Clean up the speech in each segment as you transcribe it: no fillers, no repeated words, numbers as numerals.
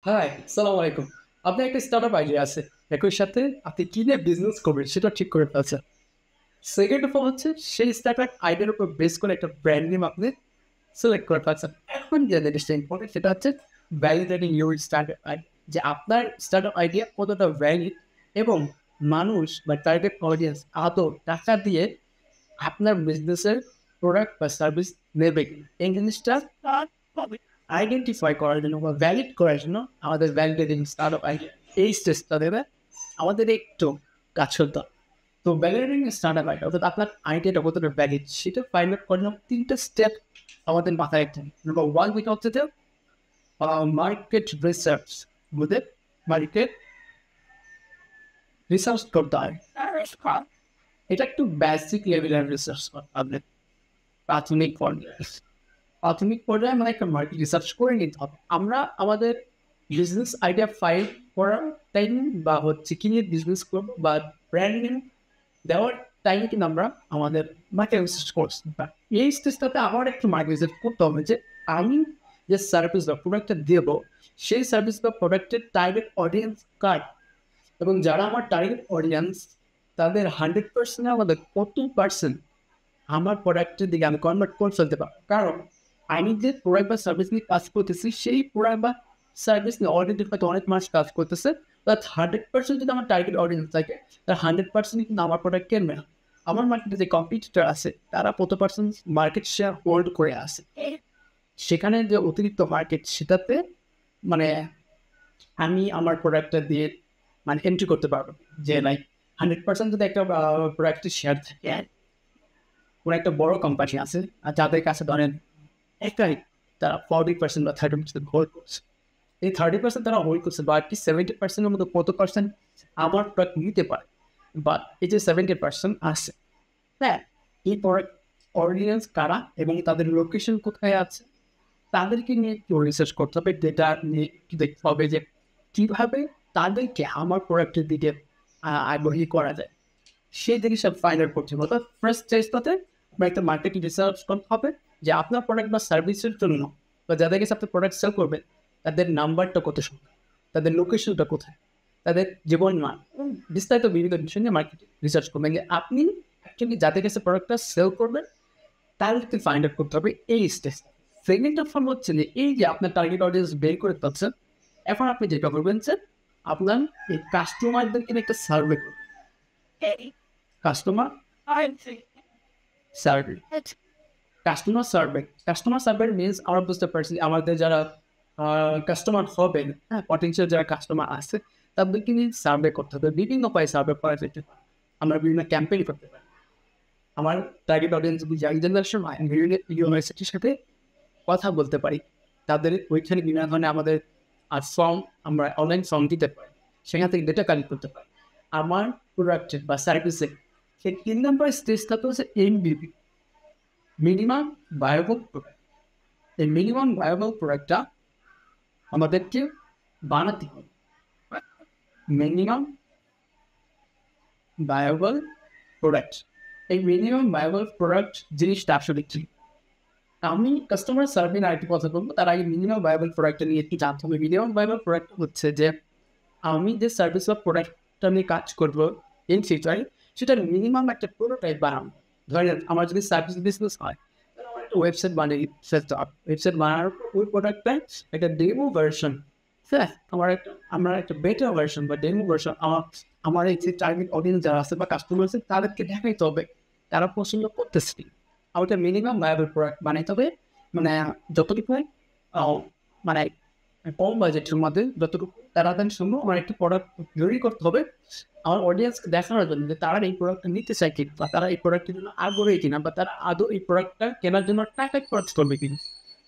High, আসসালামু আলাইকুম। আপনার একটা স্টার্টআপ আইডিয়া আছে। একই সাথে আপনি কি নিয়ে বিজনেস করবেন সেটা ঠিক করে ফেলছেন। সেকেন্ড অফ অল হচ্ছে সেই স্টার্টআপ আইডিয়ার উপর বেস করে একটা ব্র্যান্ড নেম আপনি সিলেক্ট করে ফেলছেন। এখন যে জিনিসটা ইম্পর্টেন্ট সেটা হচ্ছে ভ্যালিডেটিং ইউর স্টার্টআপ আইডিয়া। যে আপনার স্টার্টআপ আইডিয়া কতটা ভ্যালিড এবং মানুষ বা টার্গেট অডিয়েন্স আদৌ টাকা দিয়ে আপনার বিজনেসের প্রোডাক্ট বা সার্ভিস নেবে কিনা। এই জিনিসটা আইডেন্টিফাই করার জন্য বা ভ্যালিড করার জন্য আমাদের ভ্যালিডেটিং স্টার্টআপ আইডিয়া এই স্টেজটা দেবে আমাদের একটু কাজ করতে হবে। তো ভ্যালিডেটিং স্টার্টআপ আইডিয়া অর্থাৎ আপনার আইডিয়াটা কতটা ভ্যালিড সেটা ফাইন্ড আউট করার জন্য ৩টা স্টেপ আমাদের মাথায় রাখতে হবে। নাম্বার 1 যেটা হচ্ছে যে মার্কেট রিসার্চ। বুঝলেন? মার্কেট রিসার্চ করতে হয়। এটা একটু বেসিক লেভেলের রিসার্চ করতে হবে। প্রাথমিক পর্যায়ে প্রাথমিক পর্যায়ে মানে একটা মার্কেট রিসার্চ করে নিতে হবে। আমরা আমাদের বিজনেস আইডিয়া ফাইল করার টাইম বা হচ্ছে কি নিয়ে বিজনেস করবো বা ব্র্যান্ড নেম দেওয়ার টাইমে কিন্তু আমরা আমাদের মার্কেট রিসার্চ করছি। এই স্টেজটাতে আমার একটু মার্কেট রিসার্চ করতে হবে যে আমি যে সার্ভিস বা প্রোডাক্টটা দেবো সেই সার্ভিস বা প্রোডাক্টের টার্গেট অডিয়েন্স কার এবং যারা আমার টার্গেট অডিয়েন্স তাদের 100% আমাদের কত পার্সেন্ট আমার প্রোডাক্টের দিকে আমি কনভার্ট করে ফেলতে পারবো। কারণ আমি যে প্রোডাক্ট বা সার্ভিস নিয়ে কাজ করতেছি সেই প্রোডাক্ট বা সার্ভিস নিয়ে অলরেডি হয়তো অনেক মানুষ কাজ করতেছে। তার 100% যদি আমার টার্গেট অডিয়েন্স থাকে তার 100% কিন্তু আমার প্রোডাক্ট কিনবে না। আমার মার্কেটে যে কম্পিটিটর আছে তারা কত পার্সেন্ট মার্কেট শেয়ার হোল্ড করে আছে, সেখানে যে অতিরিক্ত মার্কেট সেটাতে মানে আমি আমার প্রোডাক্টটা দিয়ে মানে এন্ট্রি করতে পারবো। যে লাইক 100% যদি একটা প্রোডাক্টের শেয়ার থাকে, কোনো একটা বড় কোম্পানি আছে আর যাদের কাছে ধরেন একটাই তারা 40% বা 30% হোল্ড করছে। এই 30% তারা হোল্ড করছে বা কি 70%-এর মধ্যে কত পার্সেন্ট আমার প্রোডাক্ট নিতে পারে বা এই যে 70% আছে, হ্যাঁ, এই প্রোডাক্ট অডিয়েন্স কারা এবং তাদের লোকেশন কোথায় আছে তাদেরকে নিয়ে একটু রিসার্চ করতে হবে। ডেটা নিয়ে একটু দেখতে হবে যে কীভাবে তাদেরকে আমার প্রোডাক্টের দিকে আগ্রহী করা যায়। সেই জিনিসটা ফাইন্ড আউট করতে হবে। অর্থাৎ ফার্স্ট স্টেজটাতে আপনার একটা মার্কেটিং রিসার্চ করতে হবে যে আপনার প্রোডাক্ট বা সার্ভিসের জন্য বা যাদের কাছে আপনি প্রোডাক্ট সেল করবেন তাদের নাম্বারটা কত সংখ্যা, তাদের লোকেশনটা কোথায়, তাদের জীবন মান বিস্তারিত বিভিন্ন বিষয় নিয়ে মার্কেটিং রিসার্চ করবেন। যে আপনি অ্যাকচুয়ালি যাদের কাছে প্রোডাক্টটা সেল করবেন তাদেরকে ফাইন্ড আউট করতে হবে এই স্টেজ। সেকেন্ড ফর্ম হচ্ছে যে এই যে আপনার টার্গেট অডিয়েন্স বের করে পাচ্ছেন, এখন আপনি যেটা করবেন যে আপনার এই কাস্টমারদেরকে নিয়ে একটা সার্ভে করবেন। Customer survey customer survey means আমরা বুঝতে পারছি আমাদের যারা কাস্টমার হবেন, হ্যাঁ, পটেনশিয়াল যারা কাস্টমার আছে তাদেরকে নিয়ে সার্ভে করতে হবে। বিভিন্ন উপায়ে সার্ভে করা যেতে পারে। আমরা বিভিন্ন ক্যাম্পেইন করতে পারি। আমার টার্গেট অডিয়েন্স যদি ইয়াং জেনারেশন হয়, বিভিন্ন ইউনিভার্সিটির সাথে কথা বলতে পারি। তাদের ওইখানে বিভিন্ন ধরনের আমাদের ফর্ম আমরা অনলাইন ফর্ম দিতে পারি। সেখান থেকে ডেটা কালেক্ট করতে পারি। আমার প্রোডাক্টের বা সার্ভিসের সেই ৩ নম্বর স্টেজটাতে হচ্ছে এমবিপি, মিনিমাম ভায়াবল প্রোডাক্ট। এই মিনিমাম ভায়াবল প্রোডাক্টটা আমাদেরকে বানাতে হবে। Minimum viable product. এই মিনিমাম ভায়াবল প্রোডাক্ট জিনিসটা আসলে কি? আমি কাস্টমার সার্ভে নিয়ে আরেকটু কথা বলবো। তার আগে মিনিমাম ভায়াবল প্রোডাক্টটা নিয়ে একটু জানতে হবে। মিনিমাম ভায়াবল প্রোডাক্ট হচ্ছে যে আমি যে সার্ভিস বা প্রোডাক্টটা নিয়ে কাজ করবো ইন ফিউচারে সেটার মিনিমাম একটা প্রোটোটাইপ বানাবো। ধরেন আমার যদি সার্ভিস বিজনেস হয় তাহলে আমার একটা ওয়েবসাইট বানিয়ে ফেলতে হবে। ওয়েবসাইট বানানোর পর ওই প্রোডাক্টটা একটা ডেমো ভার্সন, হ্যাঁ, আমার একটা বেটার ভার্সন বা ডেমো ভার্সন আমার এই যে টার্গেট অডিয়েন্স যারা আছে বা কাস্টমার আছে তাদেরকে দেখাইতে হবে তারা পছন্দ করতেছে কি। আমাকে মিনিমাম ভায়াবল প্রোডাক্ট বানাইতে হবে। মানে যতটুকু হয় মানে কম বাজেটের মধ্যে যতটুকু তাড়াতাড়ি সম্ভব আমার একটা প্রোডাক্ট তৈরি করতে হবে আমার অডিয়েন্সকে দেখানোর জন্য যে তারা এই প্রোডাক্টটা নিতে চায় কিনা বা তারা এই প্রোডাক্টের জন্য আগ্রহী কিনা বা তারা আদৌ এই প্রোডাক্টটা কেনার জন্য টাকা খরচ করবে কিনা।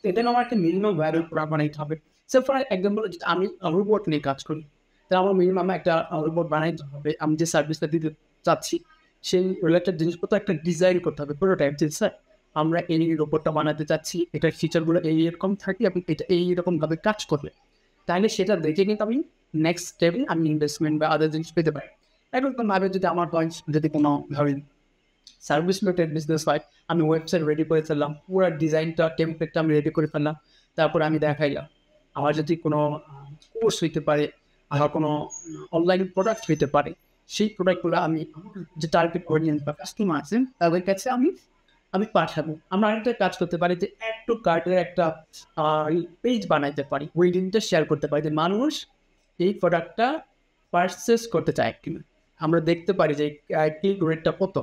তো এটা আমার একটা মিনিমাম ভায়াবল প্রোডাক্ট বানাইতে হবে। সো ফর এক্সাম্পল আমি রোবট নিয়ে কাজ করি, তাহলে আমার মিনিমাম একটা রোবট বানাইতে হবে। আমি যে সার্ভিসটা দিতে চাচ্ছি সেই রিলেটেড জিনিসপত্র একটা ডিজাইন করতে হবে, প্রোটোটাইপ যে স্যার আমরা এই রোবটটা বানাতে চাচ্ছি, এটার ফিচারগুলো এইরকম থাকে এবং এটা এইরকমভাবে কাজ করবে। তাহলে সেটা দেখে কিন্তু আমি নেক্সট স্টেপে আমি ইনভেস্টমেন্ট বা আদার জিনিস পেতে পারি। এরকমভাবে যদি আমার যদি কোনো ধরেন সার্ভিস রিলেটেড বিজনেস হয়, আমি ওয়েবসাইট রেডি করে ফেললাম, পুরো ডিজাইনটা টেমপ্লেটটা আমি রেডি করে ফেললাম, তারপর আমি দেখাইলাম আমার যদি কোনো কোর্স হইতে পারে, আমার কোনো অনলাইন প্রোডাক্ট হইতে পারে, সেই প্রোডাক্টগুলো আমি যে টার্গেট অডিয়েন্স বা কাস্টমার আছেন তাদের কাছে আমি পাঠাবো। আমরা আরেকটা কাজ করতে পারি যে অ্যাড টু কার্টের একটা পেজ বানাইতে পারি, ওই লিঙ্কটা শেয়ার করতে পারি যে মানুষ এই প্রোডাক্টটা পারচেস করতে চায় কিনা। আমরা দেখতে পারি যে ক্লিক রেটটা কত,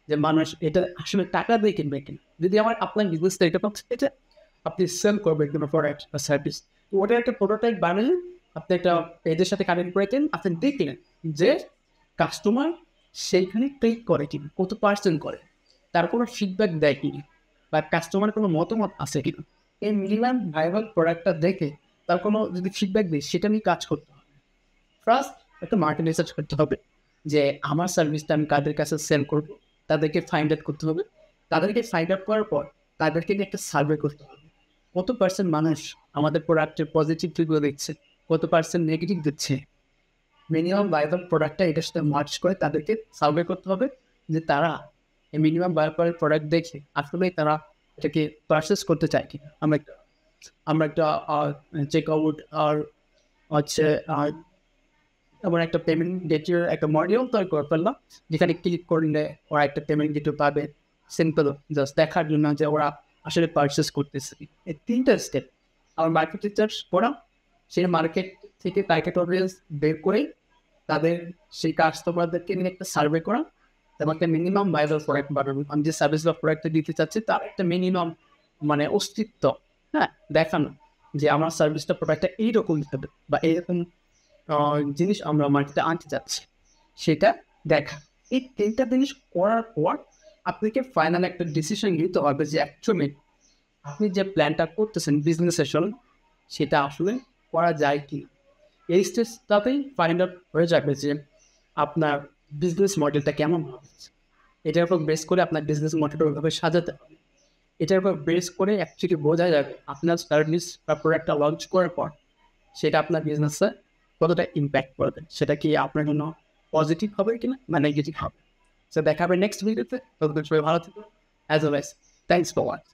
যে মানুষ এটা আসলে টাকা দিয়ে কিনবে কিনা। যদি আপনার বিজনেসটা এটা আপনি সেল করবেন কোনো প্রোডাক্ট বা সার্ভিস, তো ওটা একটা প্রোটোটাইপ বানালেন, আপনি একটা পেজের সাথে কানেক্ট করেছেন, আপনি দেখলেন যে কাস্টমার সেইখানে ক্লিক করে কিনা, কত পার্সেন্ট করে, তার কোনো ফিডব্যাক দেয় কিনা, বা কাস্টমার কোনো মতামত আছে কিনা। এই মিনিমাম ভাইরাল প্রোডাক্টটা দেখে তার কোনো যদি ফিডব্যাক দেয় সেটা নিয়ে কাজ করতে হবে। ফার্স্ট একটা মার্কেট রিসার্চ করতে হবে যে আমার সার্ভিসটা আমি কাদের কাছে সেল করবো, তাদেরকে ফাইন্ড আউট করতে হবে। তাদেরকে ফাইন্ড আউট করার পর তাদেরকে নিয়ে একটা সার্ভে করতে হবে, কত পার্সেন্ট মানুষ আমাদের প্রোডাক্টের পজিটিভ রিভিউ দিচ্ছে, কত পার্সেন্ট নেগেটিভ দিচ্ছে। মিনিমাম ভাইরাল প্রোডাক্টটা এটার সাথে মার্চ করে তাদেরকে সার্ভে করতে হবে যে তারা এই মিনিমাম ভাইরাল প্রোডাক্ট দেখে আসলে তারা এটাকে পারচেস করতে চায় কিনা। আমরা একটা চেক আউট আর হচ্ছে এমন একটা পেমেন্ট গেটের একটা মডিউল তৈরি করে ফেললাম, যেখানে ক্লিক করলে ওরা একটা পেমেন্ট গেটও পাবে। সিম্পল, জাস্ট দেখার জন্য যে ওরা আসলে পারচেস করতেছে। এই 3টা স্টেপ আমার মার্কেট রিসার্চ করা, সেই মার্কেট থেকে টার্গেট অডিয়েন্স বের করে তাদের সেই কাস্টমারদেরকে নিয়ে একটা সার্ভে করা, এবং একটা মিনিমাম ভাইরাল প্রোডাক্ট বানানো। আমি যে সার্ভিস বা প্রোডাক্টটা দিতে চাচ্ছি তার একটা মিনিমাম অস্তিত্ব দেখানো, যে আমার সার্ভিসটা প্রোডাক্টটা এইরকম হবে বা এইরকম জিনিস আমরা মার্কেটে আনতে চাচ্ছি, সেটা দেখা। এই 3টা জিনিস করার পর আপনাকে ফাইনাল একটা ডিসিশন নিতে হবে যে অ্যাকচুয়ালি আপনি যে প্ল্যানটা করতেছেন বিজনেসের জন্য সেটা আসলে করা যায় কি। এই স্টেজটাতেই ফাইন্ড আউট হয়ে যাবে যে আপনার বিজনেস মডেলটা কেমন হবে। এটার উপর বেস করে আপনার বিজনেস মডেলটা ওইভাবে সাজাতে হবে। এটার উপর বেস করে অ্যাকচুয়ালি বোঝা যাবে আপনার সার্ভিস বা প্রোডাক্টটা লঞ্চ করার পর সেটা আপনার বিজনেসে কতটা ইম্প্যাক্ট করবে, সেটা কি আপনার জন্য পজিটিভ হবে কিনা বা নেগেটিভ হবে। সো দেখা হবে নেক্সট ভিডিওতে। ততক্ষণ সবাই ভালো থাকবে। As always, thanks for watching.